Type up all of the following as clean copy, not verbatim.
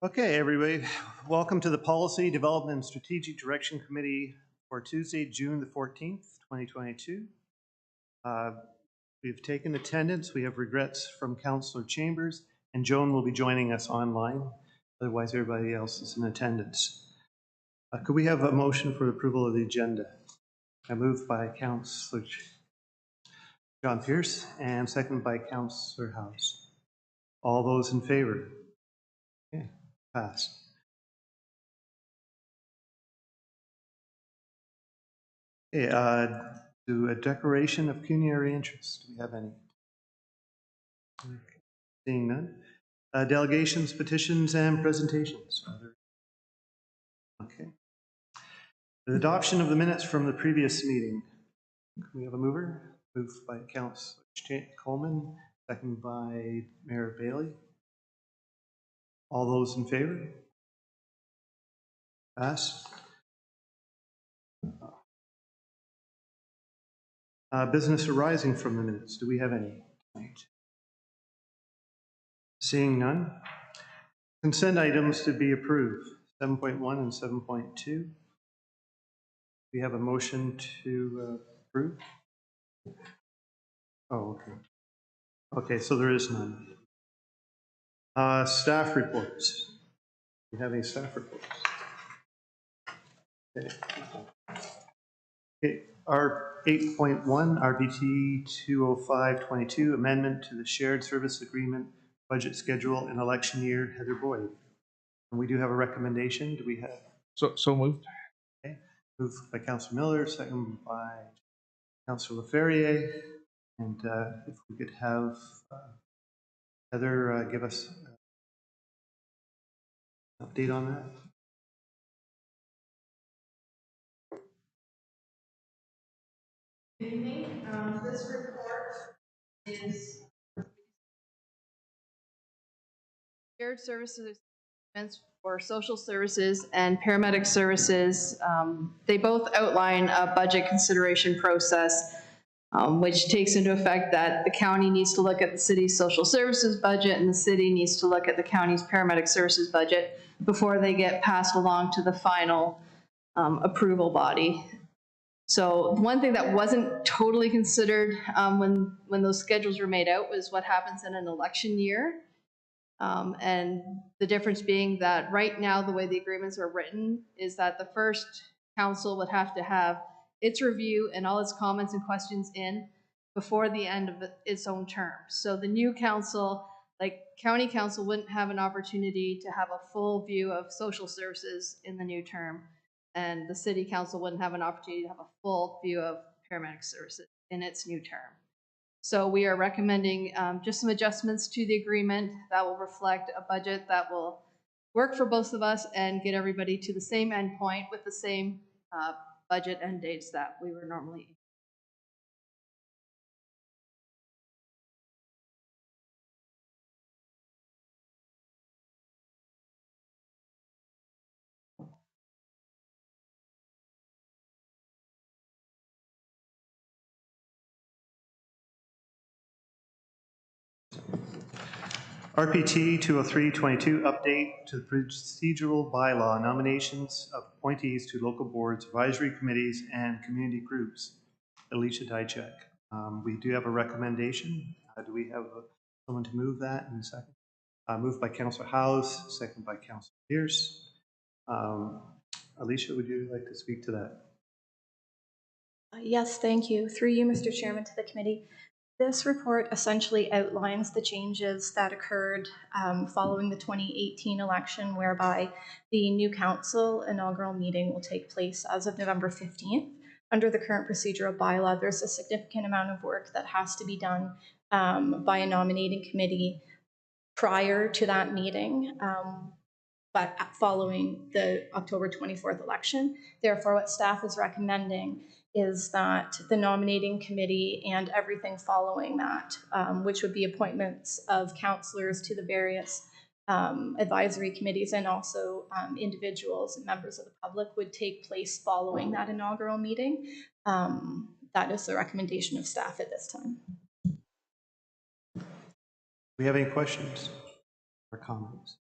Okay, everybody, welcome to the Policy Development and Strategic Direction Committee for Tuesday, June the 14th, 2022. We've taken attendance. We have regrets from Councillor Chambers, and Joan will be joining us online. Otherwise, everybody else is in attendance. Could we have a motion for approval of the agenda? I move by Councillor John Pierce and second by Councillor House. All those in favor? Okay, passed. Okay, do a declaration of pecuniary interest. Do we have any? Okay. Seeing none. Delegations, petitions, and presentations. Okay. The adoption of the minutes from the previous meeting. Can we have a mover? Moved by Councillor Coleman, second by Mayor Bailey. All those in favor? Pass. Business arising from the minutes. Do we have any tonight? Seeing none. Consent items to be approved, 7.1 and 7.2. We have a motion to approve? Oh, okay. Okay, so there is none. Staff reports. Do you have any staff reports? Okay. Okay. Our 8.1, RBT 20522, amendment to the shared service agreement budget schedule in election year, Heather Boyd. And we do have a recommendation. Do we have? So moved. Okay. Moved by Councillor Miller, second by Councillor Laferriere. And if we could have Heather give us an update on that. Good evening. This report is shared services for social services and paramedic services. They both outline a budget consideration process, which takes into effect that the county needs to look at the city's social services budget and the city needs to look at the county's paramedic services budget before they get passed along to the final approval body. So one thing that wasn't totally considered when those schedules were made out was what happens in an election year. And the difference being that right now, the way the agreements are written is that the first council would have to have its review and all its comments and questions in before the end of its own term. So the new council, like county council, wouldn't have an opportunity to have a full view of social services in the new term. And the city council wouldn't have an opportunity to have a full view of paramedic services in its new term. So we are recommending just some adjustments to the agreement that will reflect a budget that will work for both of us and get everybody to the same endpoint with the same budget end dates that we were normally in. RPT 20322, update to the procedural bylaw, nominations of appointees to local boards, advisory committees, and community groups. Alicia Dychek. We do have a recommendation. Do we have someone to move that in a second? Moved by Councillor House, second by Councillor Pierce. Alicia, would you like to speak to that? Yes, thank you. Through you, Mr. Chairman, to the committee. This report essentially outlines the changes that occurred following the 2018 election, whereby the new council inaugural meeting will take place as of November 15th. Under the current procedural bylaw, there's a significant amount of work that has to be done by a nominating committee prior to that meeting, but following the October 24th election. Therefore, what staff is recommending is that the nominating committee and everything following that, which would be appointments of councillors to the various advisory committees and also individuals and members of the public, would take place following that inaugural meeting. That is the recommendation of staff at this time. Do we have any questions or comments?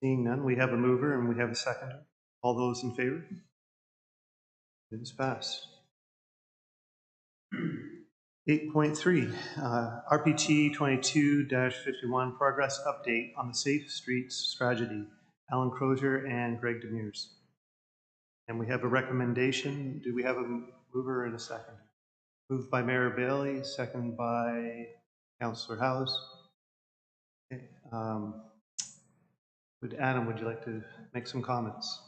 Seeing none, we have a mover and we have a seconder. All those in favor? It is passed. 8.3, RPT 22-51 progress update on the Safe Streets strategy. Alan Crozier and Greg Demers. And we have a recommendation. Do we have a mover and a seconder? Moved by Mayor Bailey, second by Councillor Howes. Okay, Adam, would you like to make some comments?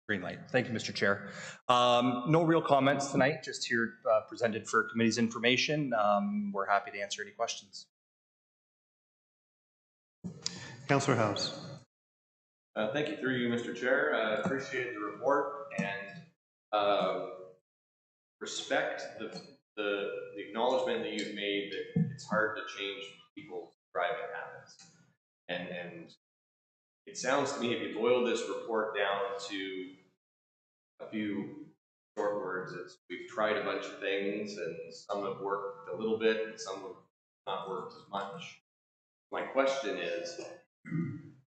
Green light. Thank you, Mr. Chair. No real comments tonight, just here presented for committee's information. We're happy to answer any questions. Councillor Howes. Thank you through you, Mr. Chair. Appreciate the report and respect the acknowledgement that you've made that it's hard to change people's driving habits. And it sounds to me, if you boil this report down to a few short words, it's we've tried a bunch of things and some have worked a little bit and some have not worked as much. My question is,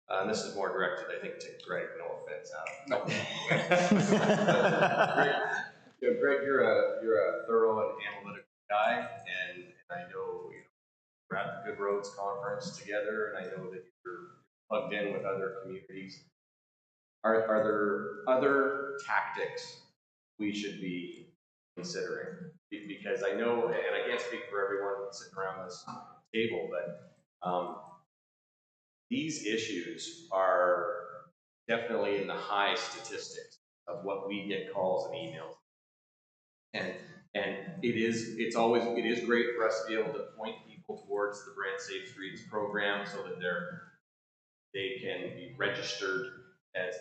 and this is more directed, I think, to Greg. No offense, Greg, Greg, you're a thorough and analytical guy, and I know we're at the Good Roads Conference together, and I know that you're plugged in with other communities. Are there other tactics we should be considering? Because I know, and I can't speak for everyone sitting around this table, but these issues are definitely in the high statistics of what we get calls and emails. And it is great for us to be able to point people towards the Brand Safe Streets program so that they can be registered as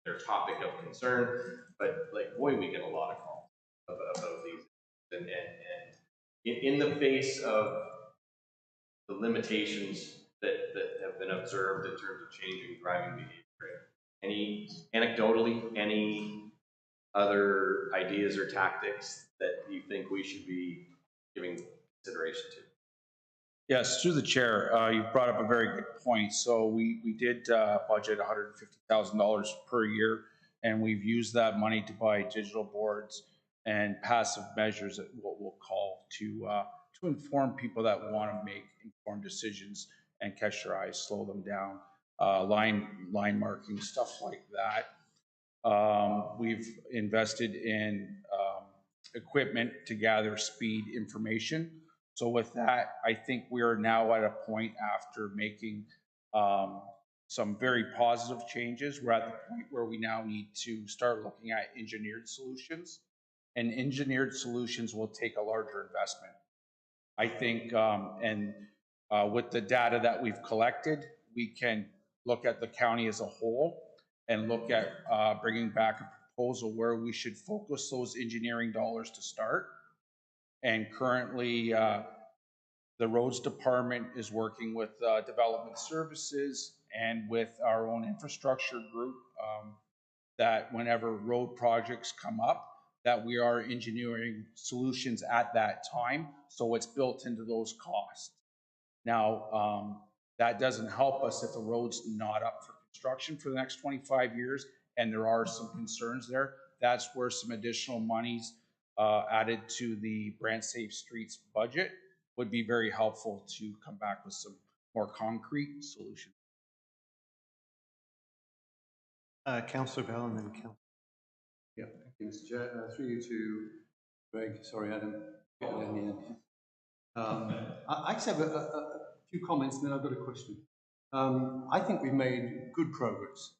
their topic of concern. But like, boy, we get a lot of calls about these, and in the face of the limitations that have been observed in terms of changing driving behavior. Anecdotally, any other ideas or tactics that you think we should be giving consideration to? Yes, through the chair, you brought up a very good point. So we did budget $150,000 per year, and we've used that money to buy digital boards and passive measures, at what we'll call, to inform people that want to make informed decisions and catch their eyes, slow them down, line marking, stuff like that. We've invested in equipment to gather speed information. So with that, I think we are now at a point, after making some very positive changes, we're at the point where we now need to start looking at engineered solutions. And engineered solutions will take a larger investment. I think, with the data that we've collected, we can look at the county as a whole and look at bringing back a proposal where we should focus those engineering dollars to start. And currently, the roads department is working with development services and with our own infrastructure group, that whenever road projects come up, that we are engineering solutions at that time, so it's built into those costs. Now, that doesn't help us if the road's not up for construction for the next 25 years, and there are some concerns there. That's where some additional monies added to the Brand Safe Streets budget would be very helpful to come back with some more concrete solutions. Councillor Bell and then Councillor. Yeah, thank you, Mr. Chair. Through you to Greg, sorry, Adam. I just have a few comments and then I've got a question. I think we've made good progress,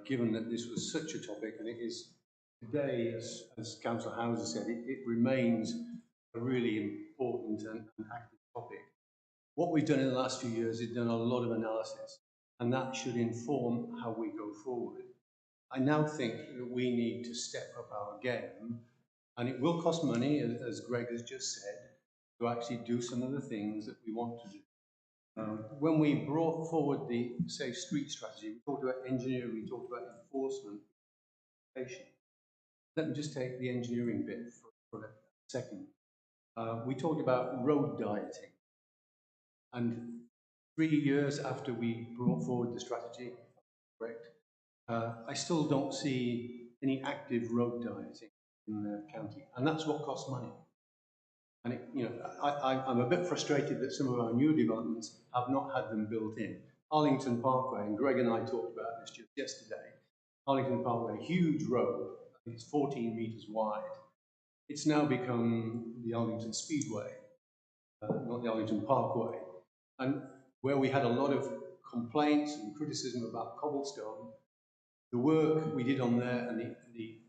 given that this was such a topic, and it is today, as Councillor Howes said, it remains a really important and active topic. What we've done in the last few years is done a lot of analysis, and that should inform how we go forward. I now think that we need to step up our game, and it will cost money, as Greg has just said, to actually do some of the things that we want to do. When we brought forward the Safe Street strategy, we talked about engineering, we talked about enforcement, clarification. Let me just take the engineering bit for a second. We talked about road dieting. And 3 years after we brought forward the strategy, correct, I still don't see any active road dieting in the county. And that's what costs money. And I'm a bit frustrated that some of our new developments have not had them built in. Arlington Parkway, and Greg and I talked about this just yesterday. Arlington Parkway, a huge road, I think it's 14 meters wide. It's now become the Arlington Speedway, not the Arlington Parkway. And where we had a lot of complaints and criticism about cobblestone, the work we did on there and the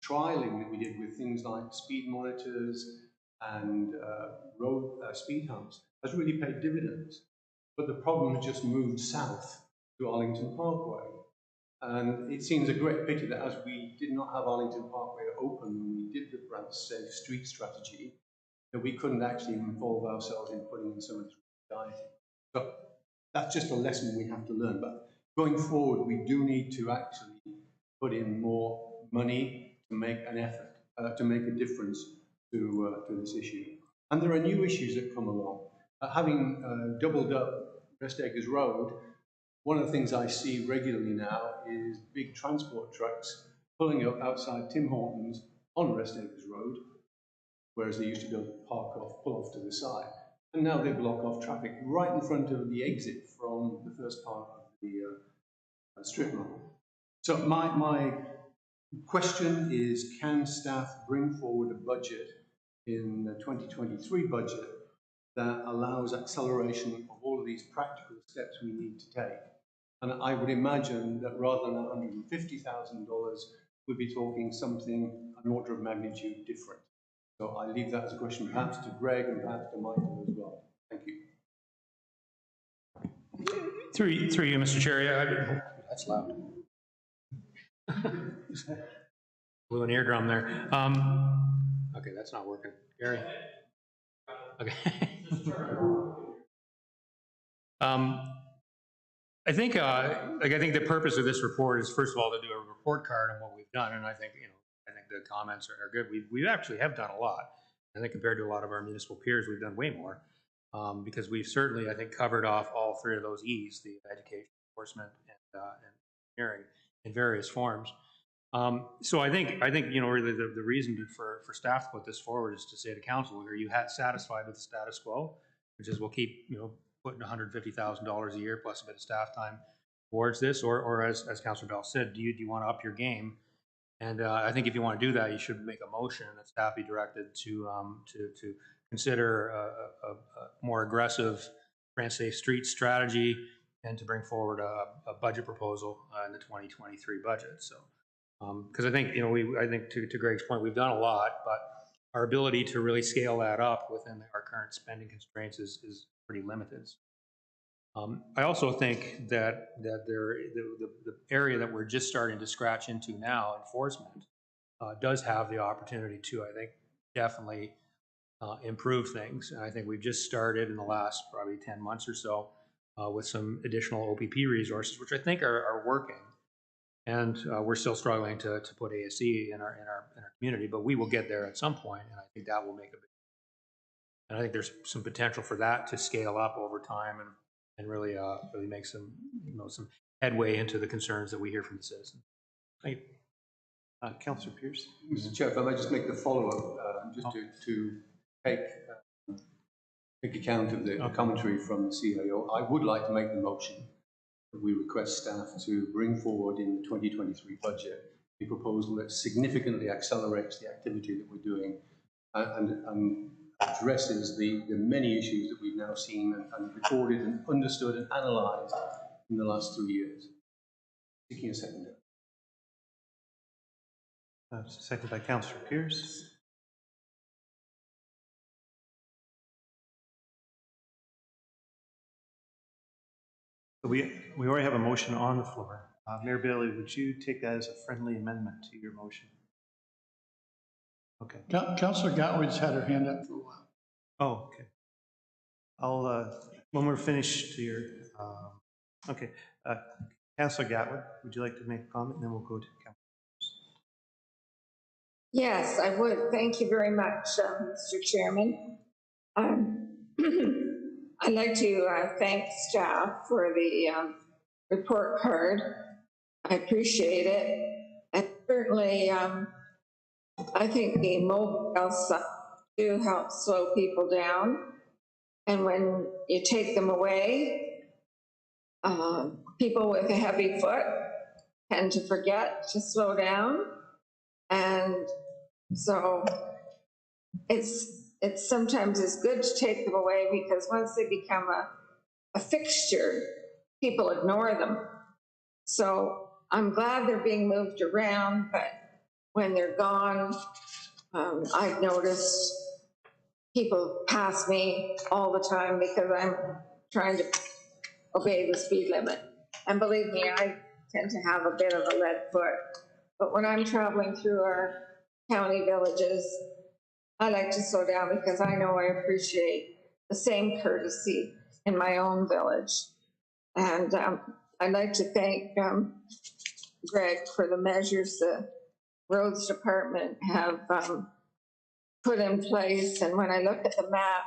trialing that we did with things like speed monitors and road speed humps has really paid dividends. But the problem has just moved south to Arlington Parkway. And it seems a great pity that as we did not have Arlington Parkway open when we did the brand safe street strategy, that we couldn't actually involve ourselves in putting in some of this dieting. So that's just a lesson we have to learn. But going forward, we do need to actually put in more money to make an effort, to make a difference to this issue. And there are new issues that come along. Having doubled up Rest Acres Road, one of the things I see regularly now is big transport trucks pulling up outside Tim Hortons on Rest Acres Road, whereas they used to go pull off to the side. And now they block off traffic right in front of the exit from the first part of the strip mall. So my question is, can staff bring forward a budget in the 2023 budget that allows acceleration of all of these practical steps we need to take? And I would imagine that rather than $150,000, we'd be talking something an order of magnitude different. So I leave that as a question perhaps to Greg and perhaps to Michael as well. Thank you. Through you, Mr. Chair. Yeah, That's loud. blew an eardrum there. Okay, that's not working. Gary. Okay. I think the purpose of this report is, first of all, to do a report card on what we've done, and I think the comments are good. We actually have done a lot. I think compared to a lot of our municipal peers, we've done way more because we've certainly, I think, covered off all three of those E's: the education, enforcement, and engineering in various forms. So I think really the reason for staff to put this forward is to say to council, are you satisfied with the status quo, which is we'll keep putting $150,000 a year plus a bit of staff time towards this, or as Councillor Bell said, do you want to up your game? And I think if you want to do that, you should make a motion that staff be directed to consider a more aggressive Safe Street strategy and to bring forward a budget proposal in the 2023 budget. So, because I think I think to Greg's point, we've done a lot, but our ability to really scale that up within our current spending constraints is pretty limited. I also think that the area that we're just starting to scratch into now, enforcement, does have the opportunity to, I think, definitely improve things. And I think we've just started in the last probably 10 months or so with some additional OPP resources, which I think are working. And we're still struggling to put ASE in our community, but we will get there at some point, and I think that will make a big. And I think there's some potential for that to scale up over time and really make some some headway into the concerns that we hear from the citizens. Thank you. Councillor Pierce. Mr. Chair, if I might just make the follow-up, just to take account of the commentary from the CIO, I would like to make the motion that we request staff to bring forward in the 2023 budget a proposal that significantly accelerates the activity that we're doing and addresses the many issues that we've now seen and recorded and understood and analysed in the last 3 years. Seeking a second. Seconded by Councillor Pierce. We already have a motion on the floor. Mayor Bailey, would you take that as a friendly amendment to your motion? Okay. Councillor Gatwood's had her hand up for a while. Oh, okay. I'll, when we're finished here, okay. Councillor Gatwood, would you like to make a comment? And then we'll go to Councillor. Yes, I would. Thank you very much, Mr. Chairman. Um, I'd like to thank staff for the report card. I appreciate it. And certainly, I think the mobile stuff do help slow people down. And when you take them away, people with a heavy foot tend to forget to slow down. And so it's sometimes it's good to take them away, because once they become a fixture, people ignore them. So I'm glad they're being moved around, but when they're gone, I've noticed people pass me all the time because I'm trying to obey the speed limit. And believe me, I tend to have a bit of a lead foot. But when I'm traveling through our county villages, I like to slow down because I know I appreciate the same courtesy in my own village. And I'd like to thank Greg for the measures the roads department have put in place. And when I look at the map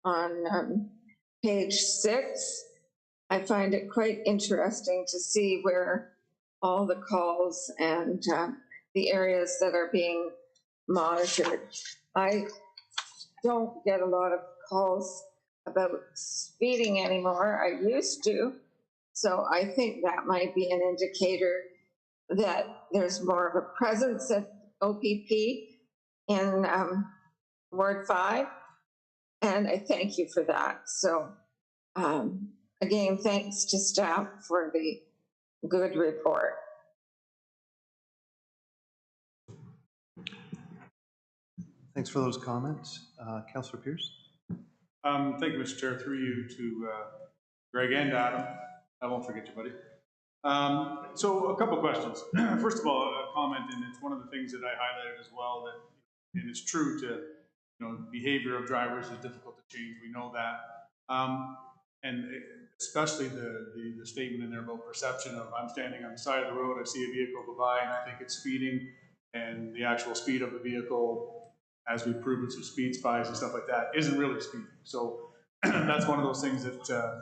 on page 6, I find it quite interesting to see where all the calls and the areas that are being monitored. I don't get a lot of calls about speeding anymore. I used to. So I think that might be an indicator that there's more of a presence of OPP in Ward 5. And I thank you for that. So again, thanks to staff for the good report. Thanks for those comments. Councillor Pierce? Thank you, Mr. Chair. Through you to Greg and Adam. I won't forget you, buddy. So a couple questions. First of all, a comment, and it's one of the things that I highlighted as well, that, and it's true to, behavior of drivers is difficult to change. We know that. And especially the statement in there about perception of, I'm standing on the side of the road, I see a vehicle go by and I think it's speeding, and the actual speed of the vehicle, as we've proven through speed spies and stuff like that, isn't really speeding. So that's one of those things that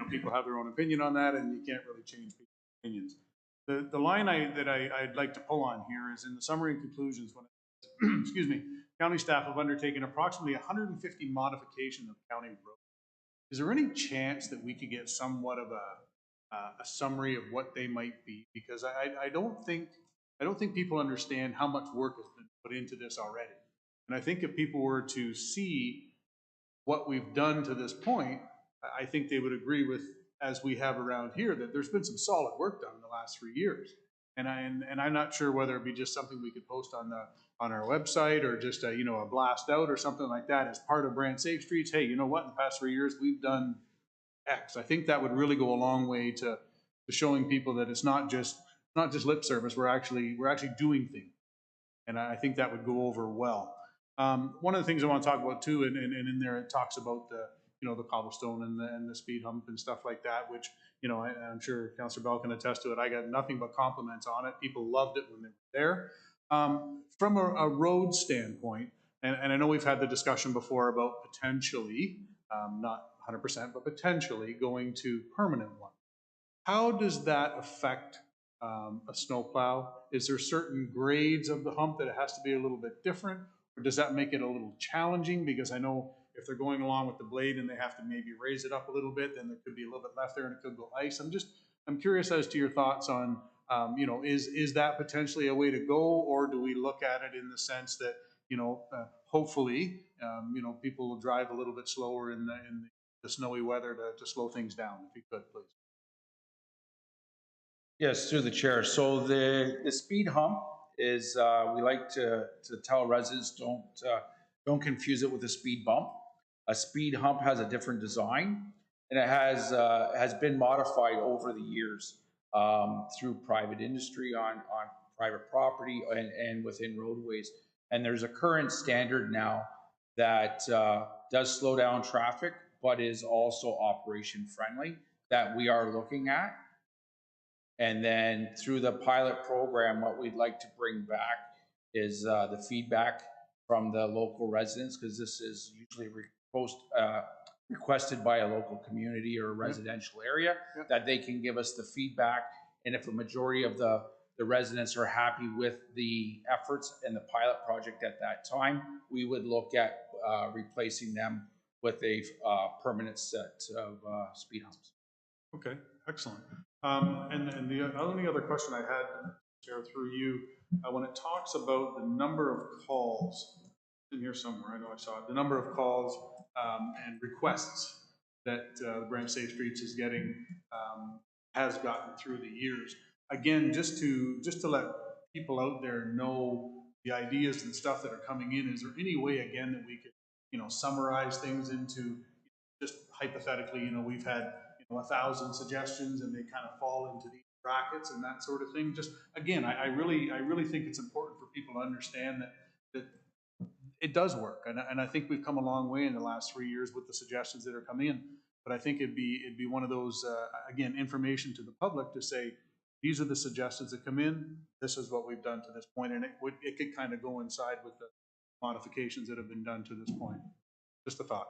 people have their own opinion on that, and you can't really change people's opinions. The line I'd like to pull on here is in the summary and conclusions. When excuse me, county staff have undertaken approximately 150 modifications of county roads. Is there any chance that we could get somewhat of a summary of what they might be? Because I don't think people understand how much work has been put into this already. And I think if people were to see what we've done to this point, I think they would agree with, as we have around here, that there's been some solid work done in the last 3 years. And I'm not sure whether it be just something we could post on our website, or just a blast out or something like that as part of Brand Safe Streets. Hey, you know what? In the past 3 years, we've done X. I think that would really go a long way to showing people that it's not just lip service. We're actually doing things, and I think that would go over well. One of the things I want to talk about too, and in there it talks about the cobblestone and the speed hump and stuff like that, which I'm sure Councillor Bell can attest to it. I got nothing but compliments on it. People loved it when they were there. From a road standpoint, and I know we've had the discussion before about potentially, not 100%, but potentially going to permanent one. How does that affect a snowplow? Is there certain grades of the hump that it has to be a little bit different? Or does that make it a little challenging? Because I know if they're going along with the blade and they have to maybe raise it up a little bit, then there could be a little bit left there and it could go ice. I'm curious as to your thoughts on, is that potentially a way to go, or do we look at it in the sense that, hopefully, people will drive a little bit slower in the snowy weather to slow things down, if you could, please. Yes, through the chair. So the speed hump is, we like to tell residents, don't confuse it with a speed bump. A speed hump has a different design, and it has been modified over the years through private industry on private property and within roadways. And there's a current standard now that does slow down traffic, but is also operation friendly, that we are looking at. And then through the pilot program, what we'd like to bring back is the feedback from the local residents, because this is usually requested by a local community or a residential area, that they can give us the feedback. And if a majority of the residents are happy with the efforts and the pilot project at that time, we would look at replacing them with a permanent set of speed humps. Okay, excellent. And the only other question I had, Chair, through you, when it talks about the number of calls, in here somewhere, I know I saw it, the number of calls and requests that Branch Safe Streets is getting, has gotten through the years. Again, just to let people out there know the ideas and stuff that are coming in, is there any way, again, that we could, summarize things into, just hypothetically, we've had 1,000 suggestions and they kind of fall into these brackets and that sort of thing. Just again, I really think it's important for people to understand that it does work, and I think we've come a long way in the last 3 years with the suggestions that are coming in. But I think it'd be one of those again, information to the public to say, these are the suggestions that come in. This is what we've done to this point, and it could kind of coincide with the modifications that have been done to this point. Just a thought.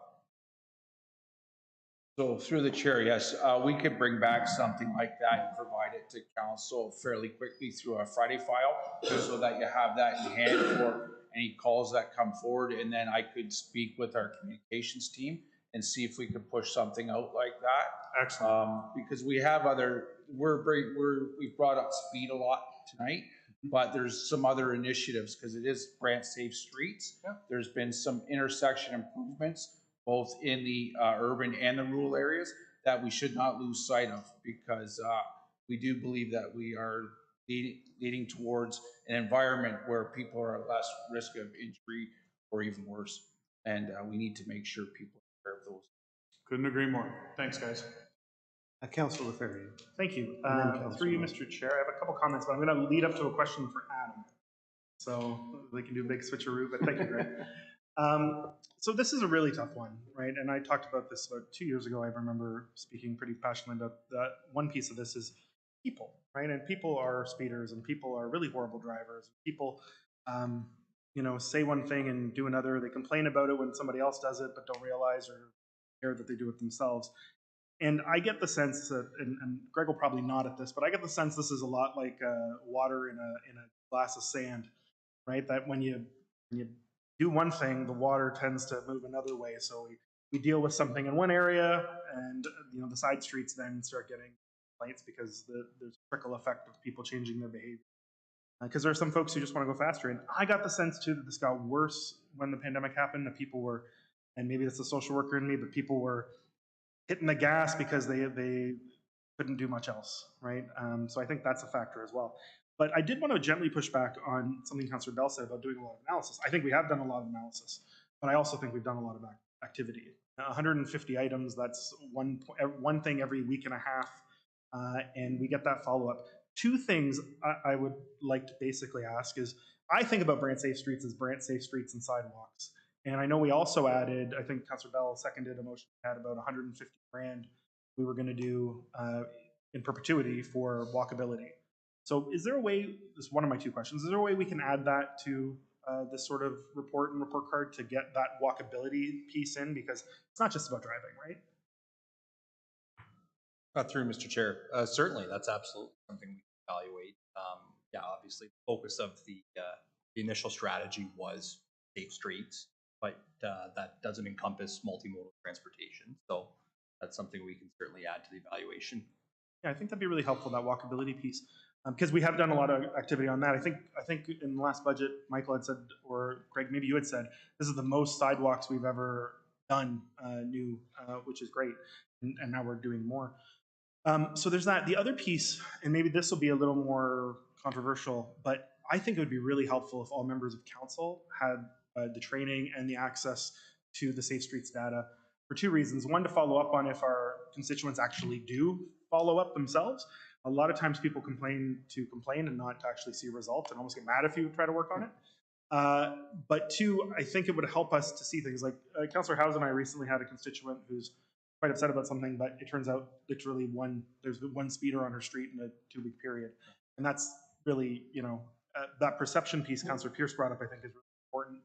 So through the chair, yes, we could bring back something like that and provide it to council fairly quickly through a Friday file, just so that you have that in hand for any calls that come forward. And then I could speak with our communications team and see if we could push something out like that. Excellent. Because we have we've brought up speed a lot tonight, but there's some other initiatives, because it is Branch Safe Streets. Yeah. There's been some intersection improvements, both in the urban and the rural areas, that we should not lose sight of, because we do believe that we are leading towards an environment where people are at less risk of injury or even worse. And we need to make sure people are aware of those. Couldn't agree more. Thanks, guys. Councilor Ferry. Thank you. Councilor Through you, Moore. Mr. Chair, I have a couple comments, but I'm going to lead up to a question for Adam. So we can do a big switcheroo, but thank you, Greg. So this is a really tough one, right? And I talked about this about 2 years ago. I remember speaking pretty passionately about that. One piece of this is people, right? And people are speeders, and people are really horrible drivers. People, say one thing and do another. They complain about it when somebody else does it, but don't realize or care that they do it themselves. And I get the sense that, and Greg will probably nod at this, but I get the sense this is a lot like water in a glass of sand, right? That when you do one thing, the water tends to move another way. So we deal with something in one area, and the side streets then start getting complaints because there's a trickle effect of people changing their behavior. Because there are some folks who just want to go faster. And I got the sense too that this got worse when the pandemic happened, that people were, and maybe it's the social worker in me, but people were hitting the gas because they couldn't do much else, right? So I think that's a factor as well. But I did want to gently push back on something Councillor Bell said about doing a lot of analysis. I think we have done a lot of analysis, but I also think we've done a lot of activity. 150 items, that's one thing every week and a half, and we get that follow-up. Two things I would like to basically ask is, I think about Branch Safe Streets as Branch Safe Streets and sidewalks. And I know we also added, I think Councillor Bell seconded a motion that had about 150 grand we were going to do in perpetuity for walkability. So is there a way, this is one of my two questions, is there a way we can add that to this sort of report and report card to get that walkability piece in? Because it's not just about driving, right? Through Mr. Chair, certainly that's absolutely something we can evaluate. Obviously the focus of the initial strategy was safe streets, but that doesn't encompass multimodal transportation. So that's something we can certainly add to the evaluation. Yeah, I think that'd be really helpful, that walkability piece, because we have done a lot of activity on that. I think in the last budget, Michael had said, or Greg, maybe you had said, this is the most sidewalks we've ever done new, which is great, and now we're doing more. So there's that. The other piece, and maybe this will be a little more controversial, but I think it would be really helpful if all members of council had the training and the access to the Safe Streets data for two reasons. One, to follow up on if our constituents actually do follow up themselves. A lot of times people complain and not to actually see results, and almost get mad if you try to work on it. But two, I think it would help us to see things like Councillor Howes and I recently had a constituent who's quite upset about something, but it turns out literally there's one speeder on her street in a 2-week period. And that's really, that perception piece Councillor Pierce brought up, I think is really important,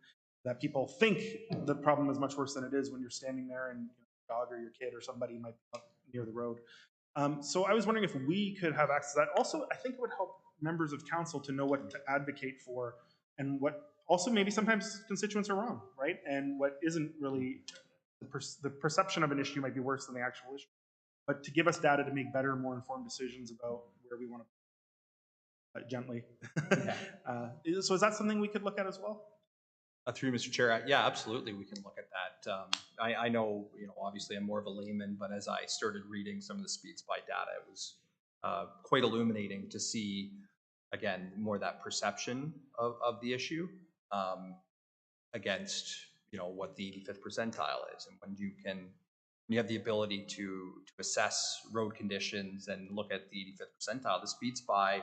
that people think the problem is much worse than it is when you're standing there and your dog or your kid or somebody might be up near the road. So I was wondering if we could have access to that. Also, I think it would help members of council to know what to advocate for and what also maybe sometimes constituents are wrong, right? And what isn't really, the perception of an issue might be worse than the actual issue. But to give us data to make better, more informed decisions about where we want to gently. So is that something we could look at as well? Through Mr. Chair, yeah, absolutely, we can look at that. I know, obviously I'm more of a layman, but as I started reading some of the speeds by data, it was quite illuminating to see, again, more that perception of the issue against, what the 85th percentile is, and when you have the ability to assess road conditions and look at the 85th percentile, the speed spy,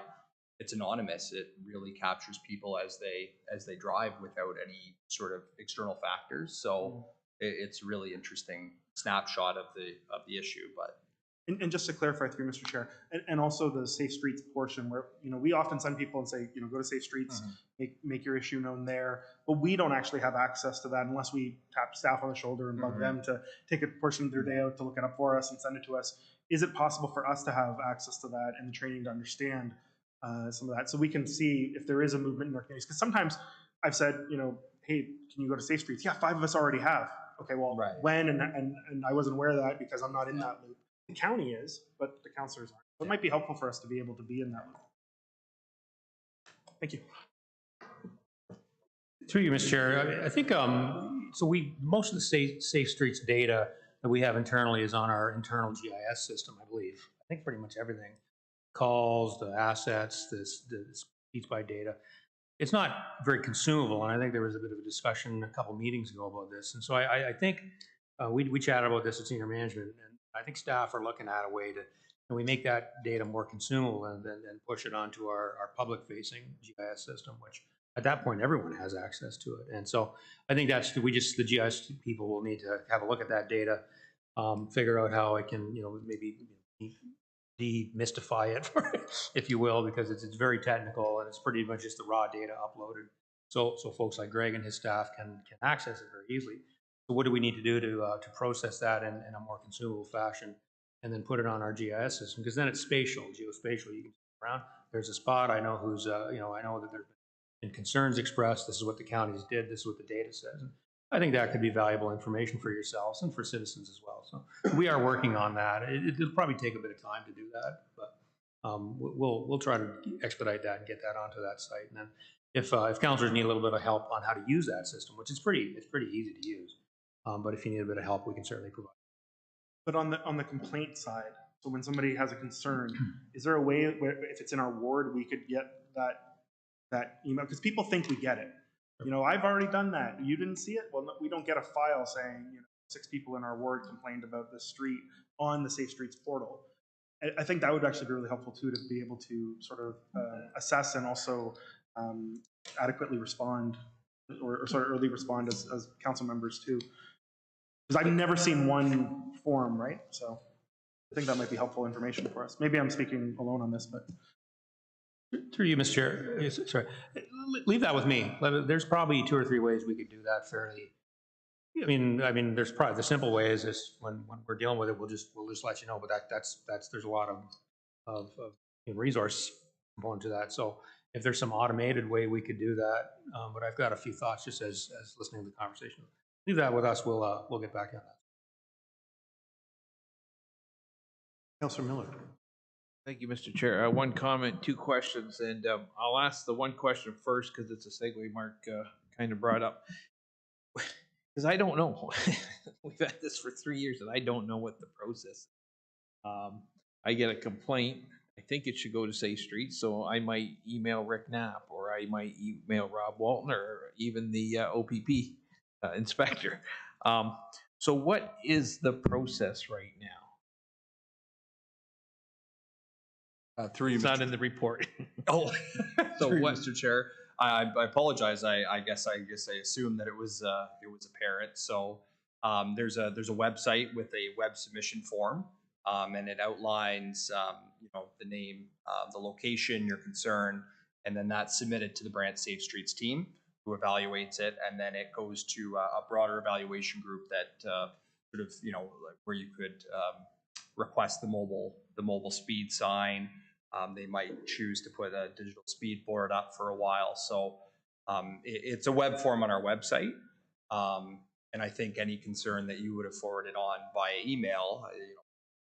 it's anonymous. It really captures people as they drive without any sort of external factors. So it's really interesting snapshot of the issue. But and just to clarify through Mr. Chair, and also the safe streets portion where, we often send people and say, go to safe streets, make your issue known there, but we don't actually have access to that unless we tap staff on the shoulder and bug them to take a portion of their day out to look it up for us and send it to us. Is it possible for us to have access to that and the training to understand some of that, so we can see if there is a movement in our communities? Because sometimes I've said, hey, can you go to safe streets? Yeah, 5 of us already have. Okay, well, right. When? And I wasn't aware of that because I'm not in that loop. The county is, but the councillors aren't. So it might be helpful for us to be able to be in that loop. Thank you. Through you, Mr. Chair, I think so. Most of the safe streets data that we have internally is on our internal GIS system, I believe. I think pretty much everything. Calls, the assets, the speeds by data. It's not very consumable, and I think there was a bit of a discussion a couple meetings ago about this. And so I think we chatted about this at senior management, and I think staff are looking at a way to, can we make that data more consumable and then push it onto our public-facing GIS system, which at that point everyone has access to it. And so I think that's the GIS people will need to have a look at that data, figure out how it can, maybe demystify it, if you will, because it's very technical and it's pretty much just the raw data uploaded. So folks like Greg and his staff can access it very easily. So what do we need to do to process that in a more consumable fashion and then put it on our GIS system? Because then it's spatial, geospatial. You can go around. There's a spot. I know who's, I know that there have been concerns expressed. This is what the counties did. This is what the data says. And I think that could be valuable information for yourselves and for citizens as well. So we are working on that. It'll probably take a bit of time to do that, but we'll try to expedite that and get that onto that site. And then if councilors need a little bit of help on how to use that system, which is pretty easy to use, but if you need a bit of help, we can certainly provide. But on the complaint side, so when somebody has a concern, is there a way where if it's in our ward, we could get that email? Because people think we get it. I've already done that. You didn't see it? Well, no, we don't get a file saying, 6 people in our ward complained about this street on the Safe Streets portal. I think that would actually be really helpful too, to be able to sort of assess and also adequately respond or sort of early respond as council members too. Because I've never seen one form, right? So I think that might be helpful information for us. Maybe I'm speaking alone on this, but. Through you, Mr. Chair, sorry, leave that with me. There's probably 2 or 3 ways we could do that fairly. I mean, there's probably the simple way is this: when we're dealing with it, we'll just let you know. But that's there's a lot of resource component to that. So if there's some automated way we could do that, but I've got a few thoughts just as listening to the conversation. Leave that with us. We'll get back on that. Councillor Miller. Thank you, Mr. Chair. 1 comment, 2 questions, and I'll ask the 1 question first because it's a segue Mark kind of brought up. Because I don't know. We've had this for 3 years and I don't know what the process is. I get a complaint. I think it should go to Safe Streets, so I might email Rick Knapp, or I might email Rob Walton, or even the OPP inspector. So what is the process right now? Through you, it's not in the report. Oh, so what, Mr. Chair? I apologize. I guess I assumed that it was apparent. So there's a website with a web submission form, and it outlines the name, the location, your concern, and then that's submitted to the Brant Safe Streets team, who evaluates it, and then it goes to a broader evaluation group that sort of, like where you could request the mobile speed sign. They might choose to put a digital speed board up for a while. So it's a web form on our website. And I think any concern that you would have forwarded on via email,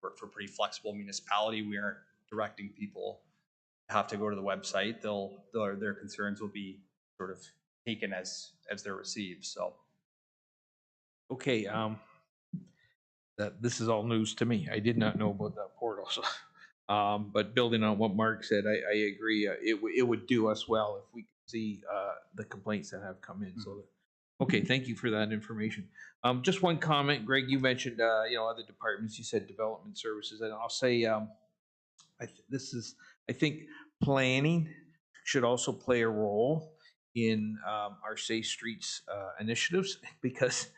work for a pretty flexible municipality. We aren't directing people to have to go to the website. Their concerns will be sort of taken as they're received. So. Okay, this is all news to me. I did not know about that portal. So, but building on what Mark said, I agree. It would do us well if we could see the complaints that have come in. So, okay, thank you for that information. Just one comment, Greg. You mentioned other departments. You said development services, and I'll say I think planning should also play a role in our Safe Streets initiatives, because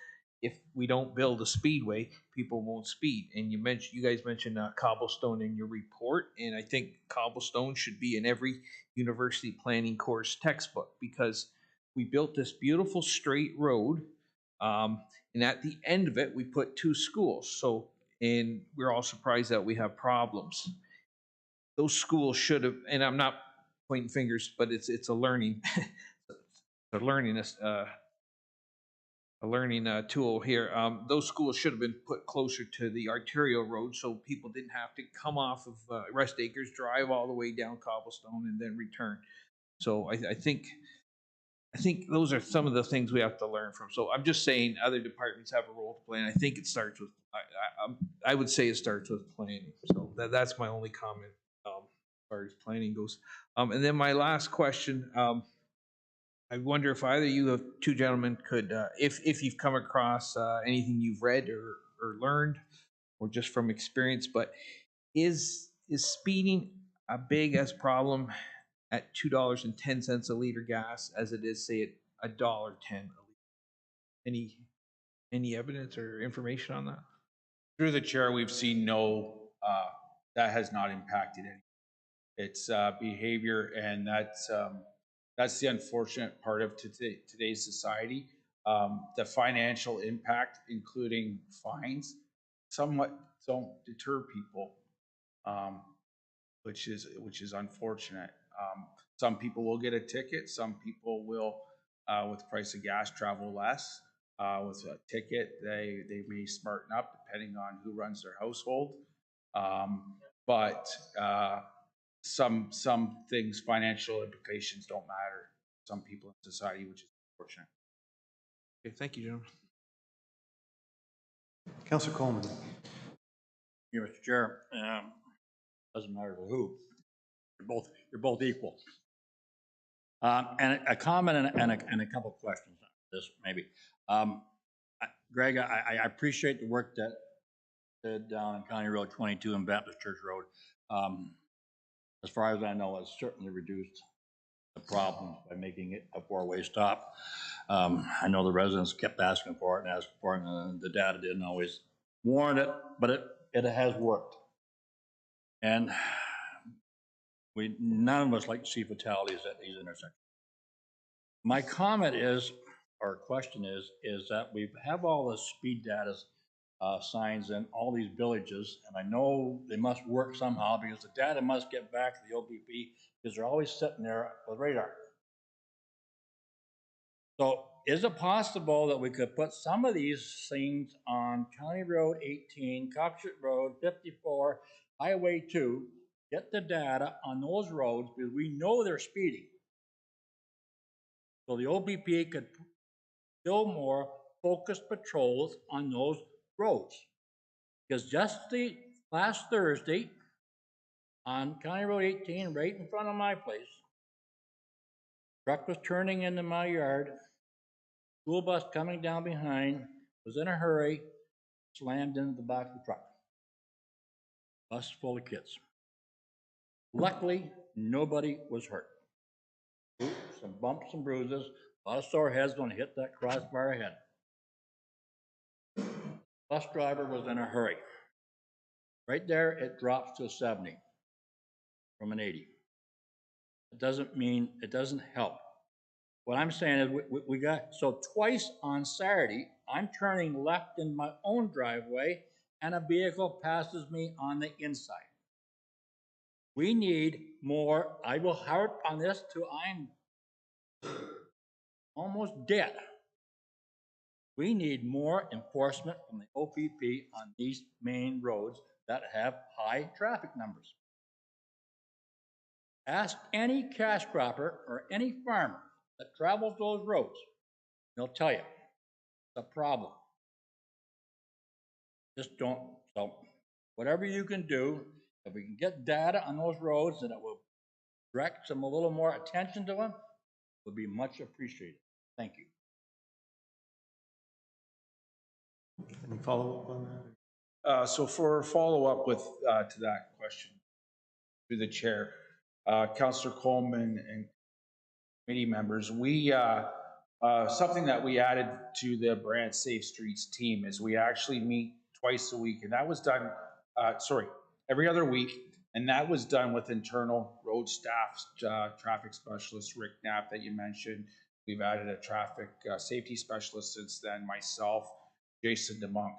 if we don't build a speedway, people won't speed. And you guys mentioned cobblestone in your report, and I think cobblestone should be in every university planning course textbook, because we built this beautiful straight road, and at the end of it, we put 2 schools. So, and we're all surprised that we have problems. Those schools should have, and I'm not pointing fingers, but it's a learning, a learning tool here. Those schools should have been put closer to the arterial road, so people didn't have to come off of Rest Acres, drive all the way down Cobblestone, and then return. So I think those are some of the things we have to learn from. So I'm just saying other departments have a role to play, and I think it starts with, I would say it starts with planning. So that's my only comment as far as planning goes. And then my last question, I wonder if either you 2 gentlemen could, if you've come across anything you've read or learned, or just from experience, but is speeding a big as problem at $2.10 a liter gas as it is, say, at $1.10 a liter? Any evidence or information on that? Through the chair, we've seen that has not impacted any. It's behavior, and that's the unfortunate part of today's society. The financial impact, including fines, somewhat don't deter people, which is unfortunate. Some people will get a ticket. Some people will, with the price of gas, travel less. With a ticket, they may smarten up depending on who runs their household. But some things, financial implications, don't matter to some people in society, which is unfortunate. Okay, thank you, gentlemen. Councillor Coleman. Yeah, Mr. Chair, doesn't matter to who. You're both equal. And a comment and a couple of questions on this, maybe. Greg, I appreciate the work that did down on County Road 22 and Baptist Church Road. As far as I know, it's certainly reduced the problems by making it a 4-way stop. I know the residents kept asking for it and asking for it, and the data didn't always warrant it, but it has worked. And none of us like to see fatalities at these intersections. My comment is, or question is that we have all the speed data signs in all these villages, and I know they must work somehow because the data must get back to the OPP because they're always sitting there with radar. So is it possible that we could put some of these things on County Road 18, Cockshut Road 54, Highway 2, get the data on those roads because we know they're speeding. So the OPP could build more focused patrols on those roads. Because just last Thursday on County Road 18, right in front of my place, truck was turning into my yard, school bus coming down behind, was in a hurry, slammed into the back of the truck. Bus full of kids. Luckily, nobody was hurt. Some bumps and bruises, a lot of sore heads when it hit that crossbar ahead. Bus driver was in a hurry. Right there, it drops to 70 from an 80. it doesn't mean, it doesn't help. What I'm saying is we got, so twice on Saturday, I'm turning left in my own driveway and a vehicle passes me on the inside. We need more, I will harp on this till I'm almost dead. We need more enforcement from the OPP on these main roads that have high traffic numbers. Ask any cash cropper or any farmer that travels those roads. They'll tell you it's a problem. Just don't, so whatever you can do, if we can get data on those roads and it will direct some a little more attention to them, would be much appreciated. Thank you. Any follow-up on that? So for follow-up with, to that question, through the chair, Councillor Coleman and committee members, we, something that we added to the Brant Safe Streets team is we actually meet twice a week, and that was done, every other week, and that was done with internal road staff, traffic specialist, Rick Knapp that you mentioned. We've added a traffic safety specialist since then, myself, Jason DeMonk.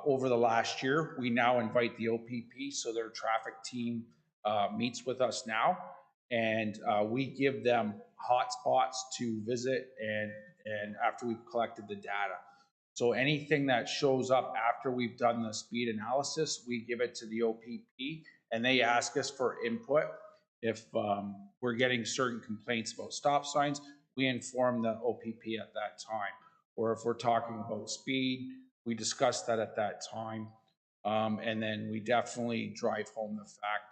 Over the last year, we now invite the OPP, so their traffic team meets with us now, and we give them hot spots to visit and after we've collected the data. So anything that shows up after we've done the speed analysis, we give it to the OPP and they ask us for input. If we're getting certain complaints about stop signs, we inform the OPP at that time. Or if we're talking about speed, we discuss that at that time. And then we definitely drive home the fact,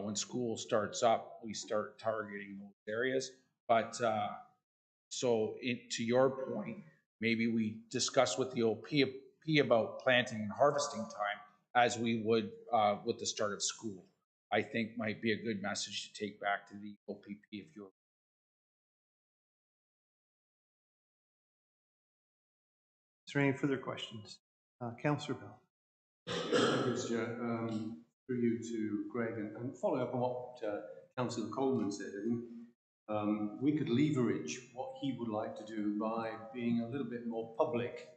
when school starts up, we start targeting those areas. But to your point, maybe we discuss with the OPP about planting and harvesting time as we would with the start of school. I think might be a good message to take back to the OPP if you're. Is there any further questions? Councillor Bell. Thank you, Mr. Chair. Through you to Greg, and following up on what Councillor Coleman said, I think we could leverage what he would like to do by being a little bit more public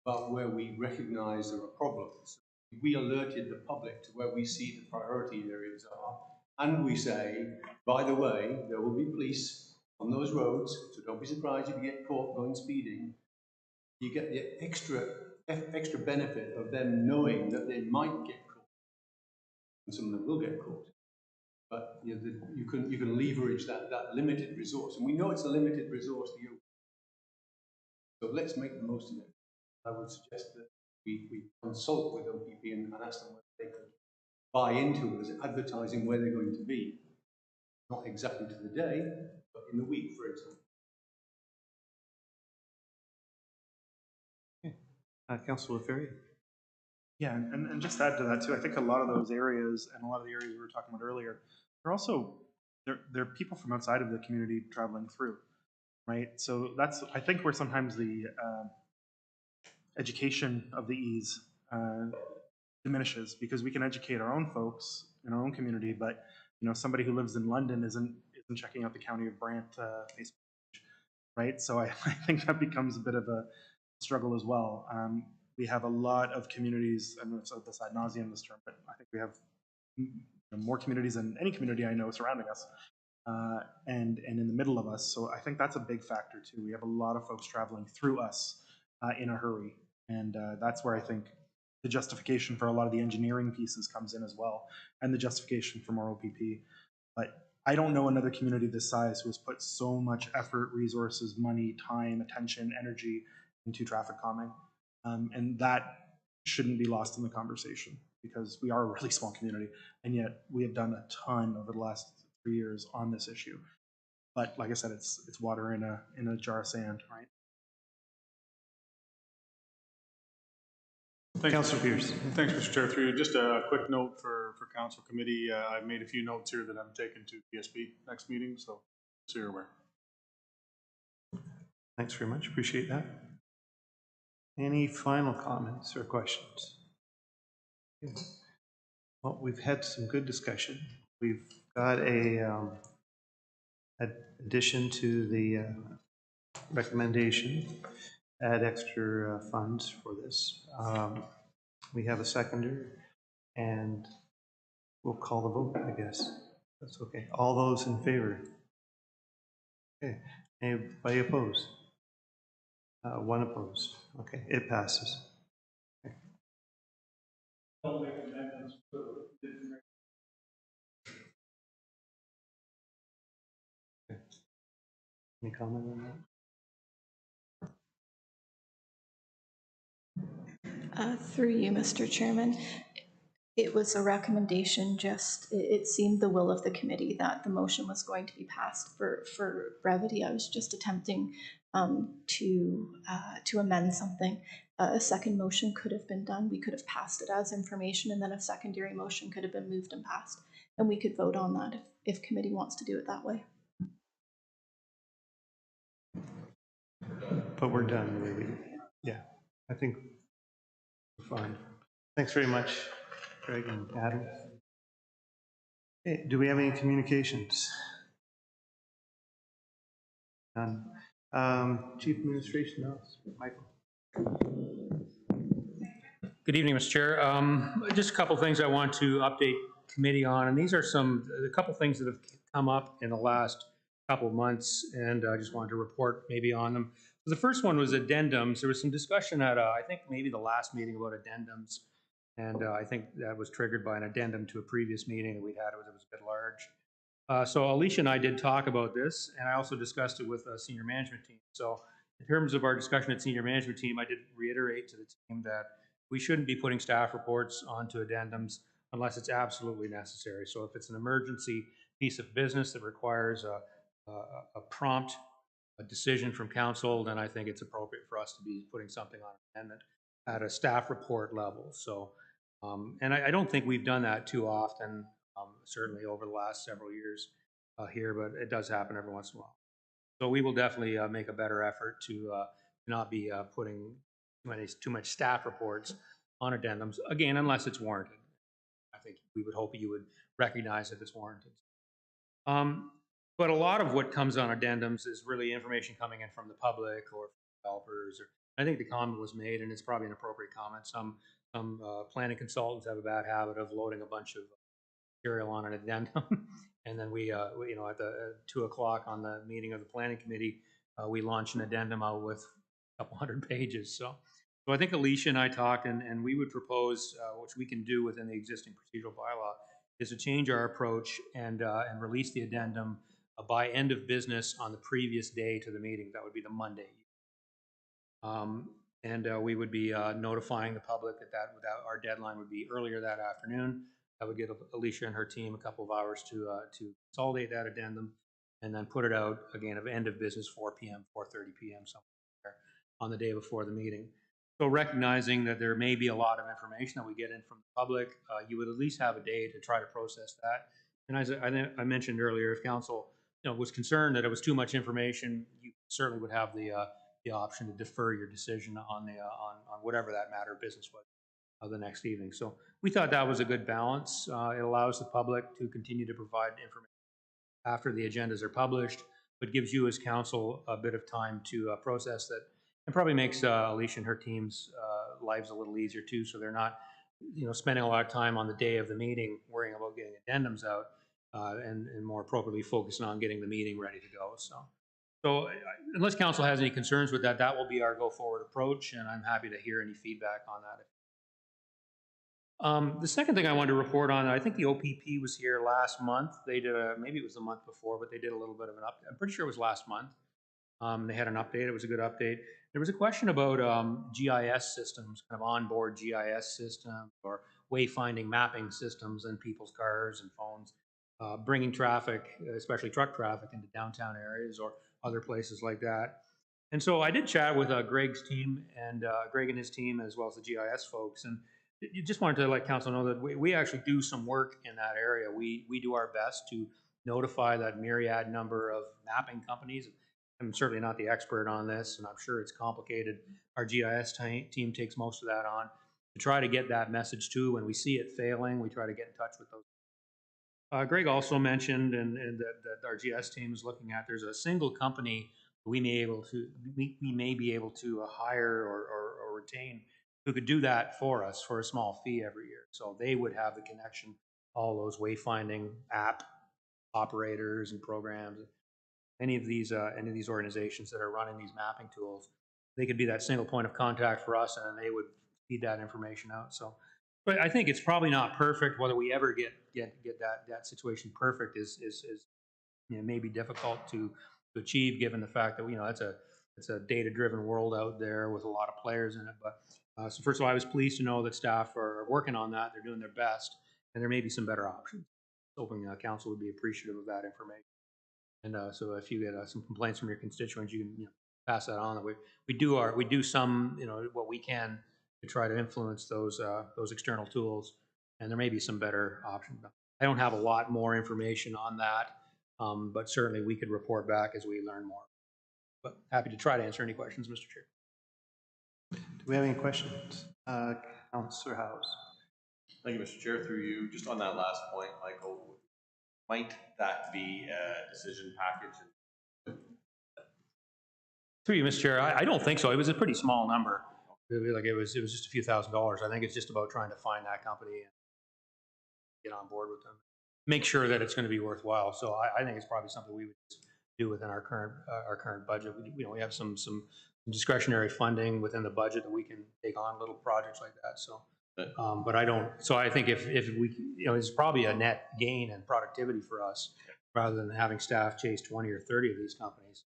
about where we recognise there are problems. We alerted the public to where we see the priority areas are, and we say, by the way, there will be police on those roads, so don't be surprised if you get caught going speeding. You get the extra benefit of them knowing that they might get caught, and some of them will get caught. But you can leverage that limited resource, and we know it's a limited resource to you. So let's make the most of it. I would suggest that we consult with OPP and ask them whether they could buy into us advertising where they're going to be, not exactly to the day, but in the week, for example. Councillor Ferrier. Yeah, and just to add to that too, I think a lot of those areas and a lot of the areas we were talking about earlier, they're also, they're people from outside of the community traveling through, right? So that's, I think, where sometimes the education of the ease diminishes, because we can educate our own folks in our own community, but somebody who lives in London isn't checking out the County of Brant Facebook page, right? So I think that becomes a bit of a struggle as well. We have a lot of communities, and I've said this ad nauseum this term, but I think we have more communities than any community I know surrounding us, and in the middle of us. So I think that's a big factor too. We have a lot of folks traveling through us in a hurry, and that's where I think the justification for a lot of the engineering pieces comes in as well, and the justification for more OPP. But I don't know another community this size who has put so much effort, resources, money, time, attention, energy into traffic calming. And that shouldn't be lost in the conversation, because we are a really small community, and yet we have done a ton over the last 3 years on this issue. But like I said, it's water in a jar of sand, right? Councillor Pierce. Thanks, Mr. Chair. Through you, just a quick note for Council Committee. I've made a few notes here that I've taken to PSP next meeting, so you're aware. Thanks very much. Appreciate that. Any final comments or questions? Well, we've had some good discussion. We've got a addition to the recommendation, add extra funds for this. We have a seconder, and we'll call the vote, I guess. That's okay. All those in favor? Okay. Anybody opposed? One opposed. Okay, it passes. Okay. Any comment on that? Through you, Mr. Chairman, it was a recommendation, just, it seemed the will of the committee that the motion was going to be passed for brevity. I was just attempting to amend something. A second motion could have been done. We could have passed it as information, and then a secondary motion could have been moved and passed. And we could vote on that if committee wants to do it that way. But we're done, maybe. Yeah, I think we're fine. Thanks very much, Greg and Adam. Okay, do we have any communications? None. Chief Administration Officer, Michael. Good evening, Mr. Chair. Just a couple things I want to update committee on, and these are a couple things that have come up in the last couple of months, and I just wanted to report maybe on them. So the first one was addendums. There was some discussion at, I think maybe the last meeting about addendums, and I think that was triggered by an addendum to a previous meeting that we'd had. It was a bit large. So Alicia and I did talk about this, and I also discussed it with the senior management team. So in terms of our discussion at senior management team, I did reiterate to the team that we shouldn't be putting staff reports onto addendums unless it's absolutely necessary. So if it's an emergency piece of business that requires a prompt decision from council, then I think it's appropriate for us to be putting something on amendment at a staff report level. So, and I don't think we've done that too often, certainly over the last several years here, but it does happen every once in a while. So we will definitely make a better effort to not be putting too much staff reports on addendums, again, unless it's warranted. I think we would hope you would recognize if it's warranted. But a lot of what comes on addendums is really information coming in from the public or developers. I think the comment was made, and it's probably an appropriate comment. Some planning consultants have a bad habit of loading a bunch of material on an addendum, and then we you know, at the 2 o'clock on the meeting of the planning committee, we launched an addendum out with a couple hundred pages. So I think Alicia and I talked, and we would propose, which we can do within the existing procedural bylaw, is to change our approach and release the addendum by end of business on the previous day to the meeting. That would be the Monday. We would be notifying the public that our deadline would be earlier that afternoon. That would give Alicia and her team a couple of hours to consolidate that addendum and then put it out again of end of business 4 p.m., 4:30 p.m. somewhere there on the day before the meeting. So recognizing that there may be a lot of information that we get in from the public, you would at least have a day to try to process that. And as I mentioned earlier, if council was concerned that it was too much information, you certainly would have the option to defer your decision on whatever that matter of business was the next evening. So we thought that was a good balance. It allows the public to continue to provide information after the agendas are published, but gives you as council a bit of time to process that, and probably makes Alicia and her team's lives a little easier too, so they're not spending a lot of time on the day of the meeting worrying about getting addendums out, and more appropriately focusing on getting the meeting ready to go. So unless council has any concerns with that, that will be our go forward approach, and I'm happy to hear any feedback on that. The second thing I wanted to report on, I think the OPP was here last month. They did maybe it was the month before, but they did a little bit of an update. I'm pretty sure it was last month. They had an update. It was a good update. There was a question about GIS systems, kind of onboard GIS systems or wayfinding mapping systems in people's cars and phones, bringing traffic, especially truck traffic, into downtown areas or other places like that. And so I did chat with Greg's team and Greg and his team, as well as the GIS folks, and you just wanted to let council know that we actually do some work in that area. We do our best to notify that myriad number of mapping companies. I'm certainly not the expert on this, and I'm sure it's complicated. Our GIS team takes most of that on to try to get that message to. When we see it failing, we try to get in touch with those. Greg also mentioned, and that our GS team is looking at, there's a single company we may be able to hire or retain who could do that for us for a small fee every year. So they would have the connection, all those wayfinding app operators and programs, any of these organizations that are running these mapping tools, they could be that single point of contact for us, and they would feed that information out. So, but I think it's probably not perfect. Whether we ever get that situation perfect is maybe difficult to achieve, given the fact that it's a data driven world out there with a lot of players in it. But so first of all, I was pleased to know that staff are working on that. They're doing their best, and there may be some better options. Hoping council would be appreciative of that information. And so if you get some complaints from your constituents, you can pass that on. We do some what we can to try to influence those external tools, and there may be some better options. I don't have a lot more information on that, but certainly we could report back as we learn more. But happy to try to answer any questions, Mr. Chair. Do we have any questions? Councillor House. Thank you, Mr. Chair. Through you, just on that last point, Michael, might that be a decision package? Through you, Mr. Chair, I don't think so. It was a pretty small number. It was just a few $1,000s. I think it's just about trying to find that company and get on board with them, make sure that it's going to be worthwhile. So I think it's probably something we would do within our current budget. We have some discretionary funding within the budget that we can take on little projects like that. So, but I don't. So I think if we, it's probably a net gain in productivity for us rather than having staff chase 20 or 30 of these companies,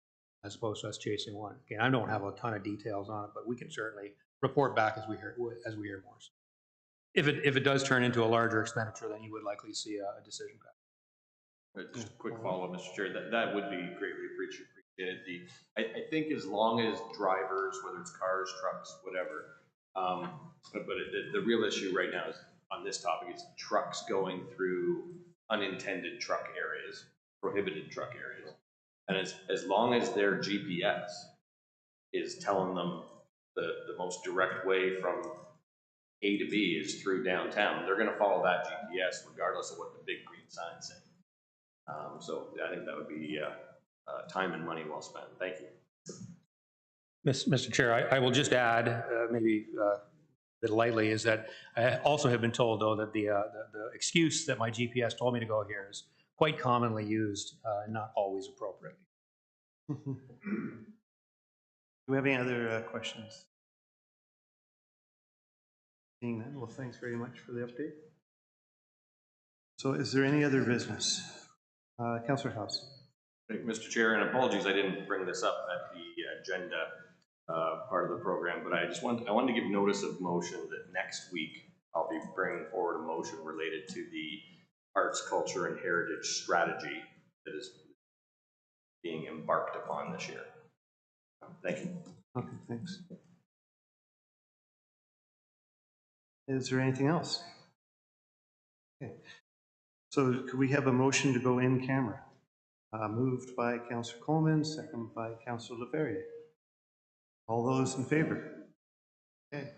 as opposed to us chasing one. Again, I don't have a ton of details on it, but we can certainly report back as we hear more. If it does turn into a larger expenditure, then you would likely see a decision package. Just a quick follow-up, Mr. Chair. That would be greatly appreciated. I think as long as drivers, whether it's cars, trucks, whatever, but the real issue right now is on this topic is trucks going through unintended truck areas, prohibited truck areas. And as long as their GPS is telling them the most direct way from A to B is through downtown, they're going to follow that GPS regardless of what the big green signs say. So I think that would be time and money well spent. Thank you. Mr. Chair, I will just add, maybe a bit lightly, is that I also have been told, though, that the excuse that my GPS told me to go here is quite commonly used and not always appropriately. Do we have any other questions? Seeing none, well, thanks very much for the update. So is there any other business? Councillor House. Mr. Chair, and apologies, I didn't bring this up at the agenda part of the program, but I wanted to give notice of motion that next week I'll be bringing forward a motion related to the arts, culture, and heritage strategy that is being embarked upon this year. Thank you. Okay, thanks. Is there anything else? Okay. So could we have a motion to go in camera? Moved by Councillor Coleman, second by Councillor LaFerrier. All those in favor? Okay.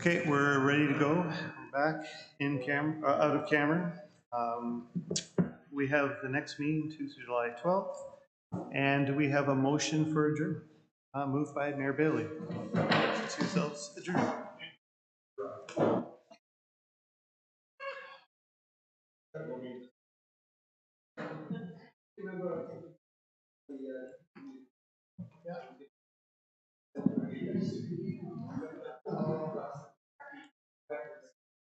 Okay, we're ready to go. We're back in out of camera. We have the next meeting, Tuesday, July 12th, and we have a motion for adjournment. Moved by Mayor Bailey. See yourselves adjourned.